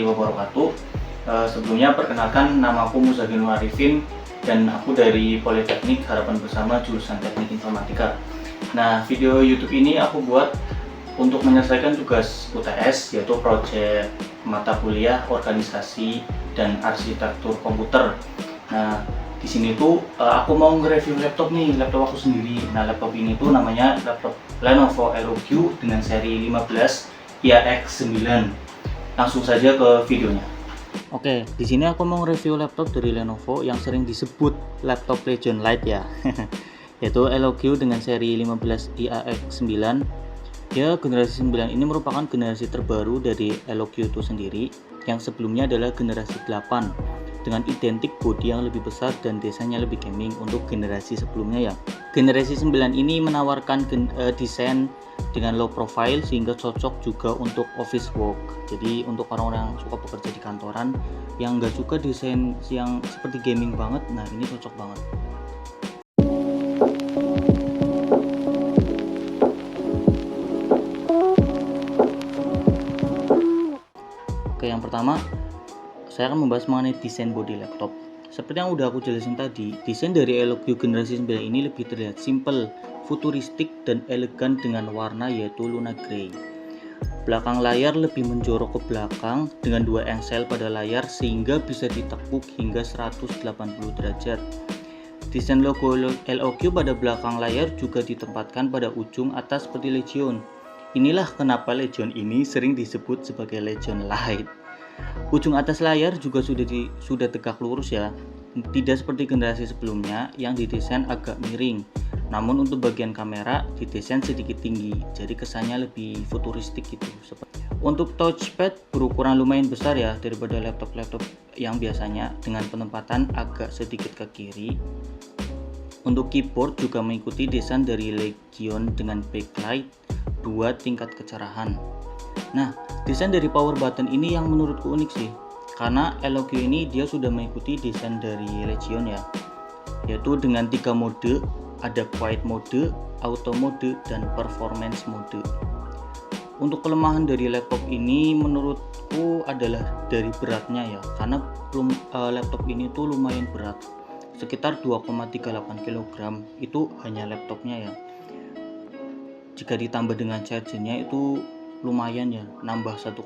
wabarakatuh. Sebelumnya perkenalkan, nama aku Muzagin Arifin dan aku dari Politeknik Harapan Bersama jurusan Teknik Informatika. Nah, video YouTube ini aku buat untuk menyelesaikan tugas UTS, yaitu proyek mata kuliah organisasi dan arsitektur komputer. Nah, di sini tuh aku mau nge-review laptop nih, laptop aku sendiri. Nah, laptop ini tuh namanya laptop Lenovo LOQ dengan seri 15 IAX9. Langsung saja ke videonya. Oke, di sini aku mau nge-review laptop dari Lenovo yang sering disebut laptop Legion Light ya. Yaitu LOQ dengan seri 15 IAX9. Ya, generasi 9 ini merupakan generasi terbaru dari LOQ itu sendiri, yang sebelumnya adalah generasi 8 dengan identik bodi yang lebih besar dan desainnya lebih gaming untuk generasi sebelumnya ya. Generasi 9 ini menawarkan desain dengan low profile sehingga cocok juga untuk office work. Jadi untuk orang-orang yang suka bekerja di kantoran yang nggak suka desain yang seperti gaming banget, nah ini cocok banget. Oke, yang pertama saya akan membahas mengenai desain bodi laptop. Seperti yang udah aku jelasin tadi, desain dari LOQ generasi 9 ini lebih terlihat simple, futuristik, dan elegan dengan warna yaitu Luna Grey. Belakang layar lebih menjorok ke belakang dengan dua engsel pada layar sehingga bisa ditekuk hingga 180 derajat. Desain logo LOQ pada belakang layar juga ditempatkan pada ujung atas seperti Legion. Inilah kenapa Legion ini sering disebut sebagai Legion Light. Ujung atas layar juga sudah tegak lurus ya, tidak seperti generasi sebelumnya yang didesain agak miring. Namun untuk bagian kamera didesain sedikit tinggi, jadi kesannya lebih futuristik gitu. Untuk touchpad berukuran lumayan besar ya daripada laptop-laptop yang biasanya, dengan penempatan agak sedikit ke kiri. Untuk keyboard juga mengikuti desain dari Legion dengan backlight 2 tingkat kecerahan. Nah, desain dari power button ini yang menurutku unik sih, karena LOQ ini dia sudah mengikuti desain dari Legion ya, yaitu dengan 3 mode, ada quiet mode, auto mode, dan performance mode. Untuk kelemahan dari laptop ini menurutku adalah dari beratnya ya, karena laptop ini tuh lumayan berat, sekitar 2,38 kg itu hanya laptopnya ya. Jika ditambah dengan chargernya itu lumayan ya, nambah 1,4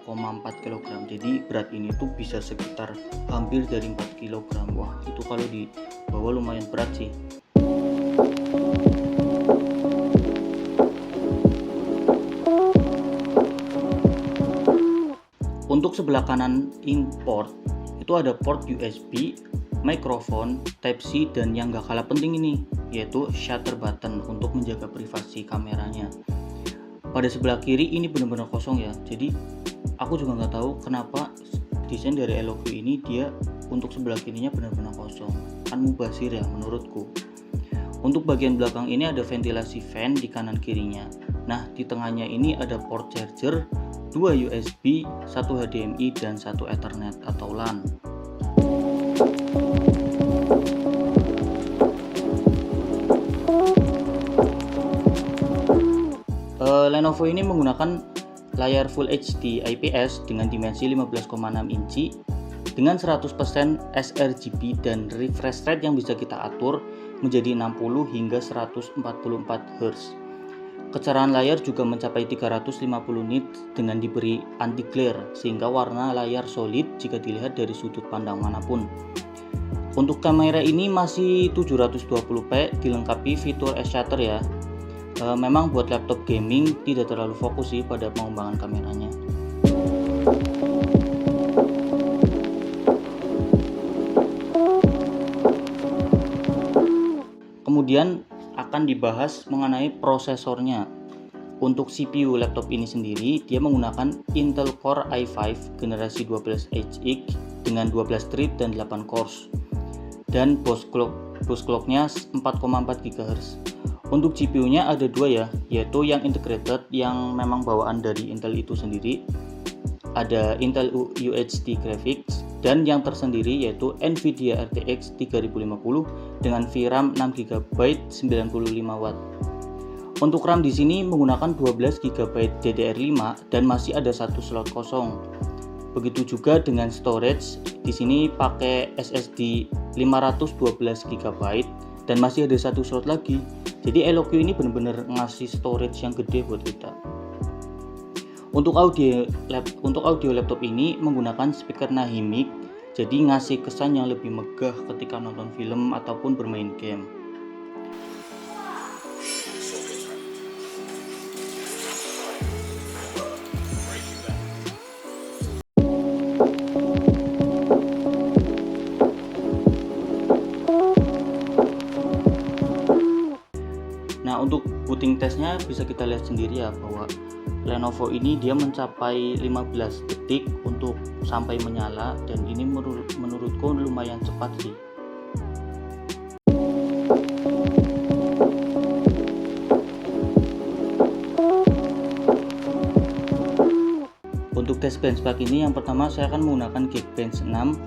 kg. Jadi berat ini tuh bisa sekitar hampir dari 4 kg. Wah, itu kalau dibawa lumayan berat sih. Untuk sebelah kanan import itu ada port USB, mikrofon, Type-C, dan yang gak kalah penting ini yaitu shutter button untuk menjaga privasi kameranya. Pada sebelah kiri ini benar-benar kosong ya, jadi aku juga nggak tahu kenapa desain dari LOQ ini dia untuk sebelah kirinya benar-benar kosong, kan mubazir ya menurutku. Untuk bagian belakang ini ada ventilasi fan di kanan kirinya. Nah, di tengahnya ini ada port charger, 2 USB, 1 HDMI, dan 1 Ethernet atau LAN. Lenovo ini menggunakan layar Full HD IPS dengan dimensi 15,6 inci dengan 100% sRGB dan refresh rate yang bisa kita atur menjadi 60 hingga 144 Hz. Kecerahan layar juga mencapai 350 nit dengan diberi anti glare sehingga warna layar solid jika dilihat dari sudut pandang manapun. Untuk kamera ini masih 720p dilengkapi fitur S-shutter ya. Memang buat laptop gaming tidak terlalu fokus sih pada pengembangan kameranya. Kemudian akan dibahas mengenai prosesornya. Untuk CPU laptop ini sendiri dia menggunakan Intel Core i5 generasi 12HX dengan 12 thread dan 8 cores, dan boost clocknya 4,4 GHz. Untuk GPU-nya ada 2 ya, yaitu yang integrated yang memang bawaan dari Intel itu sendiri, ada Intel UHD Graphics, dan yang tersendiri yaitu Nvidia RTX 3050 dengan VRAM 6GB 95W. Untuk RAM di sini menggunakan 12 GB DDR5 dan masih ada 1 slot kosong. Begitu juga dengan storage, di sini pakai SSD 512 GB dan masih ada satu slot lagi. Jadi Eloquio ini benar-benar ngasih storage yang gede buat kita. Untuk audio laptop ini menggunakan speaker Nahimic, jadi ngasih kesan yang lebih megah ketika nonton film ataupun bermain game. Nah, untuk booting testnya bisa kita lihat sendiri ya, bahwa Lenovo ini dia mencapai 15 detik untuk sampai menyala, dan ini menurutku lumayan cepat sih. Untuk tes benchmark ini yang pertama saya akan menggunakan Geekbench 6.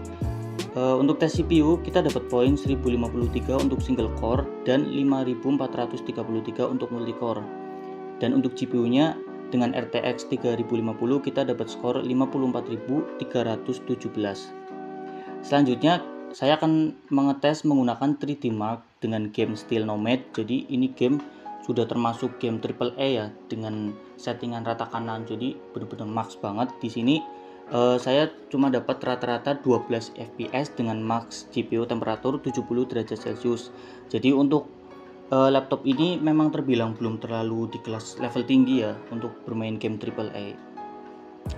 Untuk tes CPU kita dapat poin 1053 untuk single core dan 5433 untuk multicore. Dan untuk GPU-nya dengan RTX 3050 kita dapat skor 54317. Selanjutnya saya akan mengetes menggunakan 3D Mark dengan game Steel Nomad. Jadi ini game sudah termasuk game AAA ya, dengan settingan rata kanan, jadi benar-benar max banget. Di sini saya cuma dapat rata-rata 12 fps dengan max GPU temperatur 70 derajat Celcius. Jadi untuk laptop ini memang terbilang belum terlalu di kelas level tinggi ya untuk bermain game AAA.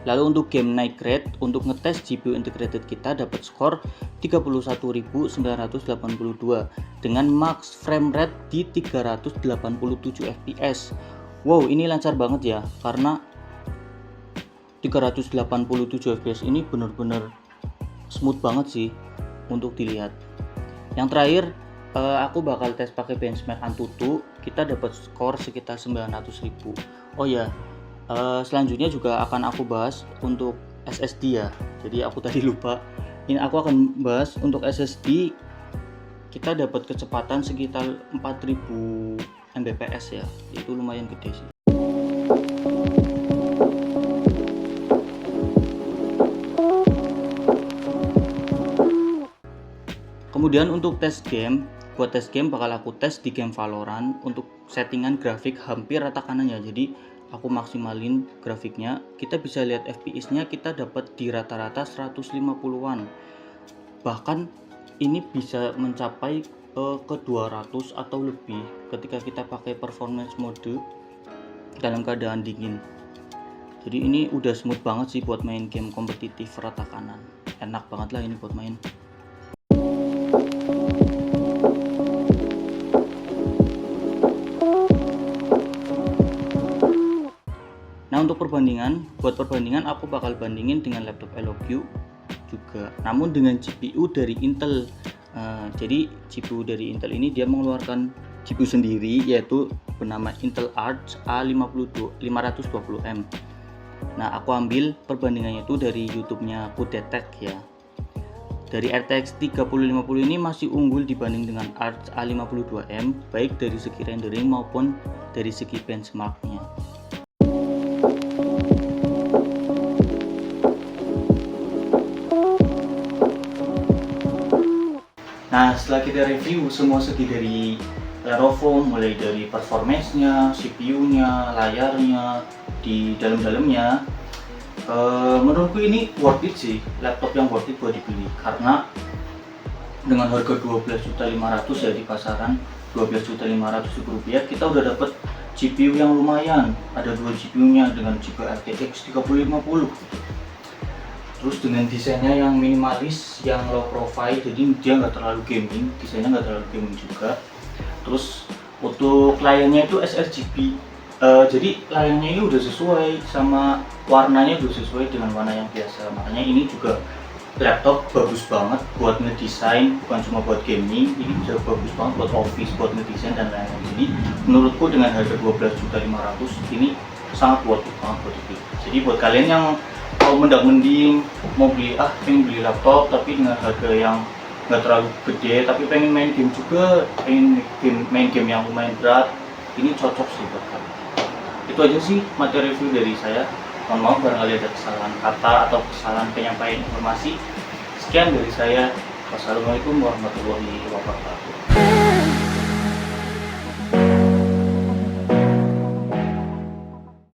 Lalu untuk game Night Raid, untuk ngetes GPU integrated kita dapat skor 31.982 dengan max frame rate di 387 fps. Wow, ini lancar banget ya, karena 387 fps ini benar-benar smooth banget sih untuk dilihat. Yang terakhir aku bakal tes pakai benchmark Antutu, kita dapat skor sekitar 900.000. Oh ya, selanjutnya juga akan aku bahas untuk SSD ya. Jadi aku tadi lupa, ini aku akan bahas untuk SSD. Kita dapat kecepatan sekitar 4000 Mbps ya, itu lumayan gede sih. Kemudian untuk tes game, buat tes game bakal aku tes di game Valorant. Untuk settingan grafik hampir rata kanan ya, jadi aku maksimalin grafiknya. Kita bisa lihat FPS nya kita dapat di rata-rata 150-an, bahkan ini bisa mencapai ke 200 atau lebih ketika kita pakai performance mode dalam keadaan dingin. Jadi ini udah smooth banget sih buat main game kompetitif rata kanan, enak banget lah ini buat main. Nah, untuk buat perbandingan aku bakal bandingin dengan laptop Eloquio juga, namun dengan GPU dari Intel. Jadi GPU dari Intel ini dia mengeluarkan GPU sendiri, yaitu bernama Intel Arc A520M. Nah, aku ambil perbandingannya itu dari YouTube-nya Kudetek ya. Dari RTX 3050 ini masih unggul dibanding dengan Arc A52M, baik dari segi rendering maupun dari segi benchmarknya. Nah, setelah kita review semua segi dari Lenovo, mulai dari performance-nya, CPU-nya, layarnya, di dalam-dalamnya, menurutku ini worth it sih, laptop yang worth it buat dibeli. Karena dengan harga 12.500.000 ya di pasaran, 12.500.000 rupiah, kita udah dapet GPU yang lumayan. Ada 2 GPU-nya dengan GPU RTX 3050. Terus dengan desainnya yang minimalis, yang low profile, jadi dia nggak terlalu gaming, desainnya nggak terlalu gaming juga. Terus untuk layarnya itu sRGB, jadi layarnya ini udah sesuai sama warnanya, udah sesuai dengan warna yang biasa. Makanya ini juga laptop bagus banget buat ngedesain, bukan cuma buat gaming, ini bisa bagus banget buat office, buat ngedesain dan lain-lain. Jadi menurutku dengan harga 12.500.000 ini sangat worth it banget buat dibeli. Jadi buat kalian yang mau mending mau pengen beli laptop tapi dengan harga yang nggak terlalu gede, tapi pengen main game juga, pengen main game yang lumayan berat, ini cocok sih buat kalian. Itu aja sih materi review dari saya. Mohon maaf barangkali ada kesalahan kata atau kesalahan penyampaian informasi. Sekian dari saya. Wassalamualaikum warahmatullahi wabarakatuh.